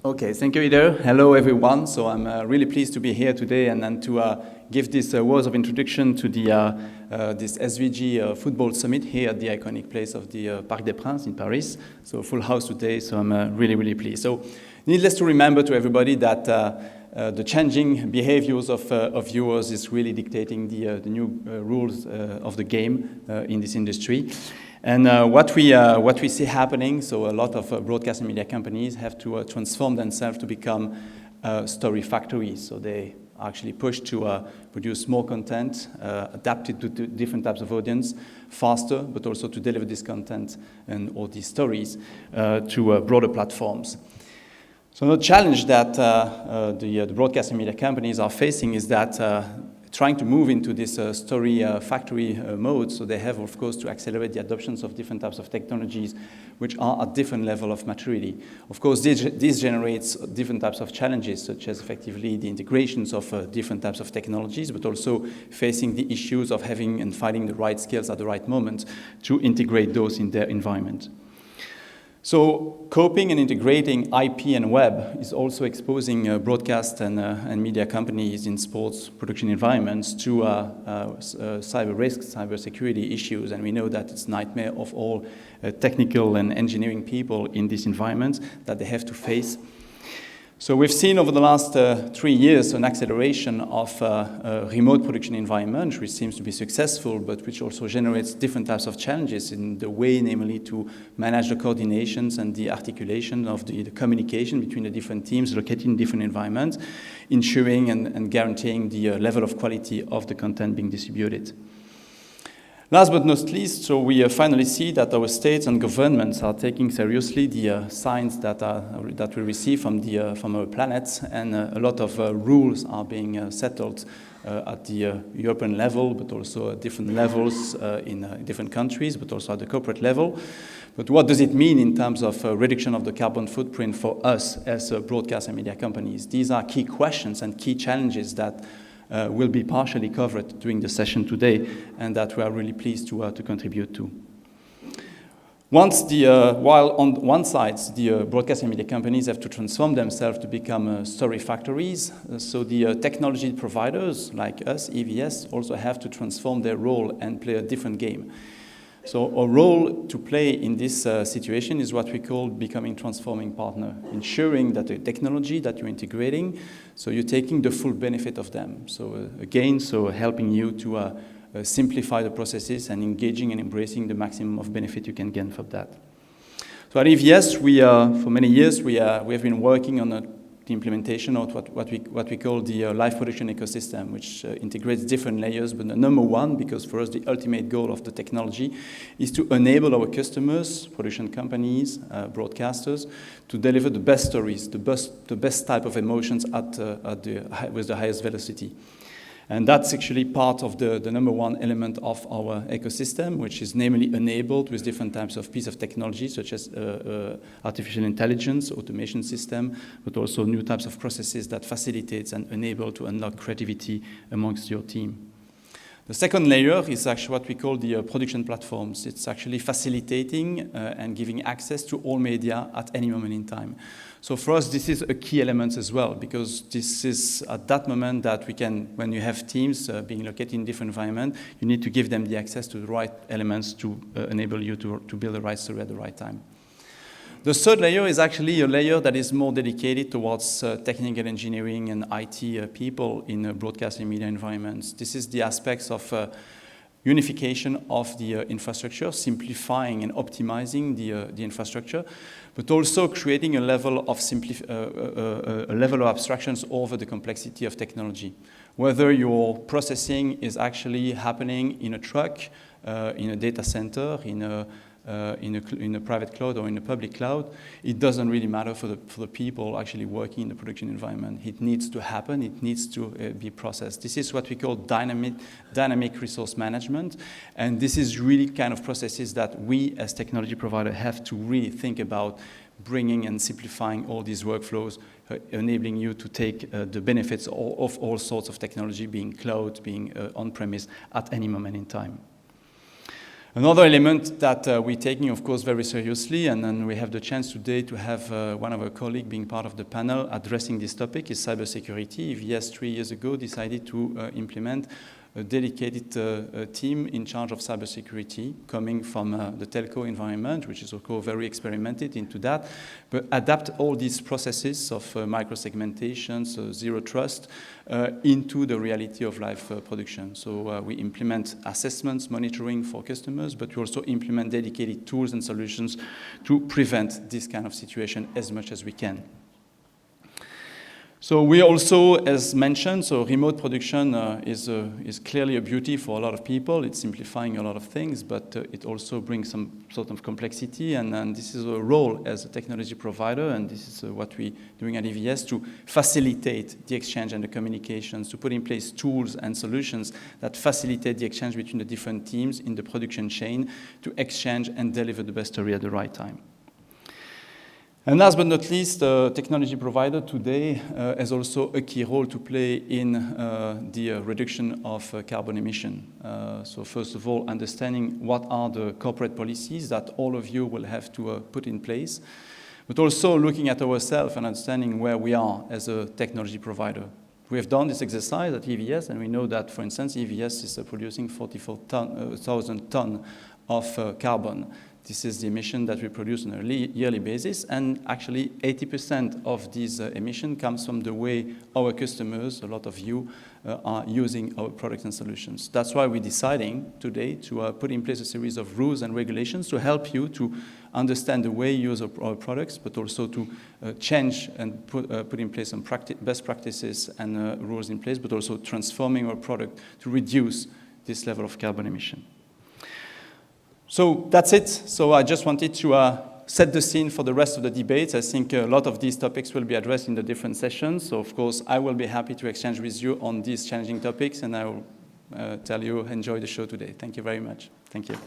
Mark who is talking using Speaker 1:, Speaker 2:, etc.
Speaker 1: Okay, thank you, Ido. Hello, everyone. So I'm really pleased to be here today and to give this words of introduction to this SVG football summit here at the iconic place of the Parc des Princes in Paris. So full house today, so I'm really pleased. So needless to remember to everybody that the changing behaviors of viewers is really dictating the new rules of the game in this industry. And what we see happening, so a lot of broadcast and media companies have to transform themselves to become story factories. So they actually push to produce more content, adapted to different types of audience, faster, but also to deliver this content and all these stories to broader platforms. So the challenge that the broadcast and media companies are facing is that trying to move into this story factory mode, so they have, of course, to accelerate the adoptions of different types of technologies which are at different level of maturity. Of course, this generates different types of challenges, such as effectively the integrations of different types of technologies, but also facing the issues of having and finding the right skills at the right moment to integrate those in their environment. So coping and integrating IP and web is also exposing broadcast and media companies in sports production environments to cyber risks, cyber security issues, and we know that it's a nightmare of all technical and engineering people in this environment that they have to face. So we've seen over the last 3 years an acceleration of a remote production environment, which seems to be successful, but which also generates different types of challenges in the way, namely, to manage the coordinations and the articulation of the communication between the different teams located in different environments, ensuring and guaranteeing the level of quality of the content being distributed. Last but not least, so we finally see that our states and governments are taking seriously the signs that we receive from our planet, and a lot of rules are being settled at the European level, but also at different levels in different countries, but also at the corporate level. But what does it mean in terms of reduction of the carbon footprint for us as broadcast and media companies? These are key questions and key challenges that will be partially covered during the session today, and that we are really pleased to contribute to. While on one side, the broadcast and media companies have to transform themselves to become story factories, so the technology providers like us, EVS, also have to transform their role and play a different game. So a role to play in this situation is what we call becoming transforming partner, ensuring that the technology that you're integrating, so you're taking the full benefit of them. So again, so helping you to simplify the processes and engaging and embracing the maximum of benefit you can gain from that. So at EVS, for many years, we have been working on the implementation of what we call the live production ecosystem, which integrates different layers. But the number one, because for us the ultimate goal of the technology is to enable our customers, production companies, broadcasters, to deliver the best stories, the best type of emotions with the highest velocity. And that's actually part of the number one element of our ecosystem, which is namely enabled with different types of pieces of technology, such as artificial intelligence, automation system, but also new types of processes that facilitates and enable to unlock creativity amongst your team. The second layer is actually what we call the production platforms. It's actually facilitating and giving access to all media at any moment in time. So for us, this is a key element as well, because this is at that moment that we can, when you have teams being located in different environments, you need to give them the access to the right elements to enable you to build the right story at the right time. The third layer is actually a layer that is more dedicated towards technical engineering and IT people in broadcast and media environments. This is the aspects of unification of the infrastructure, simplifying and optimizing the infrastructure, but also creating a level of abstractions over the complexity of technology. Whether your processing is actually happening in a truck, in a data center, in a private cloud or in a public cloud, it doesn't really matter for the people actually working in the production environment. It needs to happen, it needs to be processed. This is what we call dynamic resource management, and this is really kind of processes that we as technology provider have to really think about bringing and simplifying all these workflows, enabling you to take the benefits of all sorts of technology, being cloud, being on-premise, at any moment in time. Another element that we're taking, of course, very seriously, and then we have the chance today to have one of our colleagues being part of the panel addressing this topic, is cybersecurity. EVS 3 years ago decided to implement a dedicated team in charge of cybersecurity, coming from the telco environment, which is, of course, very experimented into that, but adapt all these processes of micro-segmentation, so zero trust, into the reality of live production. So we implement assessments, monitoring for customers, but we also implement dedicated tools and solutions to prevent this kind of situation as much as we can. So we also, as mentioned, so remote production is clearly a beauty for a lot of people. It's simplifying a lot of things, but it also brings some sort of complexity, and this is a role as a technology provider, and this is what we're doing at EVS to facilitate the exchange and the communications, to put in place tools and solutions that facilitate the exchange between the different teams in the production chain to exchange and deliver the best story at the right time. And last but not least, the technology provider today has also a key role to play in the reduction of carbon emission. So first of all, understanding what are the corporate policies that all of you will have to put in place, but also looking at ourselves and understanding where we are as a technology provider. We have done this exercise at EVS, and we know that, for instance, EVS is producing 44,000 tons of carbon. This is the emission that we produce on a yearly basis, and actually 80% of these emission comes from the way our customers, a lot of you, are using our products and solutions. That's why we're deciding today to put in place a series of rules and regulations to help you to understand the way you use our products, but also to change and put in place some best practices and rules in place, but also transforming our product to reduce this level of carbon emission. So that's it. So I just wanted to set the scene for the rest of the debates. I think a lot of these topics will be addressed in the different sessions. So of course, I will be happy to exchange with you on these challenging topics, and I will tell you, enjoy the show today. Thank you very much. Thank you.